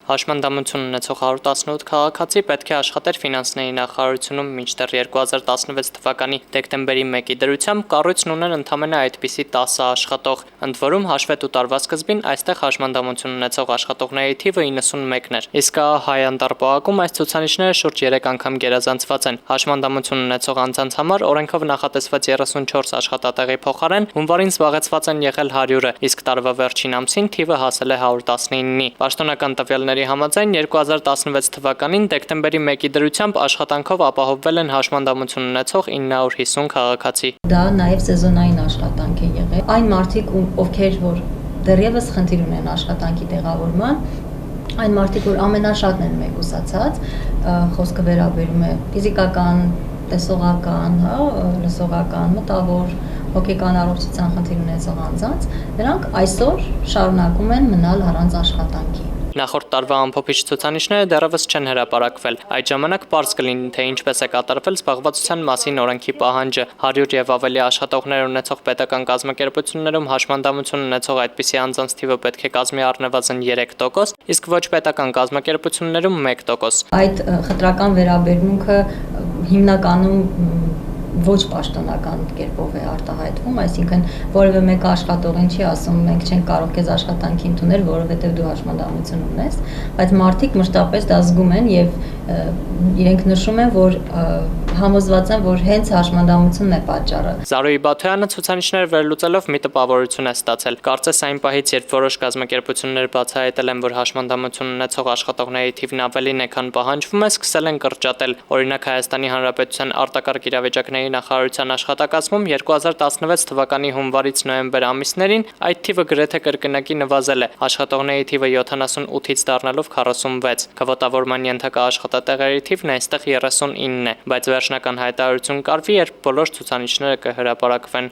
Հաշմանդամություն ունեցող 118 քաղաքացի պետք է աշխատեր ֆինանսների նախարարությունում մինչդեռ 2016 թվականի դեկտեմբերի 1-ի դրությամբ կառույցն ուներ ընդամենը այդպիսի 10 աշխատող, ընդ որում հաշվետու տարվա սկզբին այստեղ հաշմանդամություն ունեցող աշխատողների թիվը 91 էր, իսկ Հայ-Անտառ պողակում այս ցուցանիշները շուրջ 3 անգամ գերազանցված են։ Հաշմանդամություն ունեցող անձանց համար օրենքով նախատեսված 34 աշխատատեղի փոխարեն հունվարին զբաղեցված են եղել 100-ը, իսկ տարվա վերջին ամսին թիվը հասել է 119-ի։ Պաշտոնական տվյալների համաձայն 2016 թվականին դեկտեմբերի 1-ի դրությամբ աշխատանքով ապահովվել են հաշմանդամություն ունեցող 950 քաղաքացի։ Դա նաև սեզոնային աշխատանք է եղել։ Այն մարդիկ, ովքեր որ դեռևս խնդիր ունեն աշխատանքի տեղավորման, այն մարդիկ, որ ամենաշատն են մեկուսացած, խոսքը վերաբերում է ֆիզիկական, տեսողական, լսողական, մտավոր, հոգեկան առողջության խնդիր ունեցող անձանց, նրանք այսօր շարունակում են մնալ առանց աշխատանքի։ Նախորդ տարվա ամփոփիչ ցուցանիշները դեռևս չեն հրապարակվել։ Այդ ժամանակ պարզ կլինի, թե ինչպես է կատարվել զբաղվածության մասին օրենքի պահանջը։ 100 եւ ավելի աշխատողներ ունեցող պետական կազմակերպություններում հաշմանդամություն ունեցող այդպիսի անձանց թիվը պետք է կազմի առնվազն 3%, իսկ ոչ պետական կազմակերպություններում 1%։ Այդ խտրական վերաբերմունքը հիմնականում ոչ պաշտոնական կերպով է արտահայտվում, այսինքն որևէ մեկ աշխատողին չի ասում մենք չենք կարող քեզ աշխատանքի ընդունել, որովհետև դու հաշմանդամություն ունես, բայց մարդիկ մշտապես դա զգում են եւ իրենք նշում են, որ համոզված են, որ հենց հաշմանդամությունն է պատճառը։ Զարուհի Բաթոյանը ցուցանիշները վերլուծելով մի տպավորություն է ստացել։ Կարծես այն պահից, երբ որոշ կազմակերպություններ բացահայտել են, որ հաշմանդամություն ունեցող աշխատողների թիվն ավելին է, քան պահանջվում է, սկսել են կրճատել։ Օրինակ Հայաստանի Հանրապետության արտակարգ իրավիճակների նախարարության աշխատակազմում 2016 թվականի հունվարից նոյեմբեր ամիսներին այդ թիվը գրեթե կրկնակի նվազել է։ Աշխատողների թիվը 78-ից դառնալով 46։ Կվոտավորման ենթակա աշխատատեղերի թիվն այստեղ 39 է, բայց վերջնական հայտարարություն կարվի, երբ բոլոր ցուցանիշները կհրապարակվեն։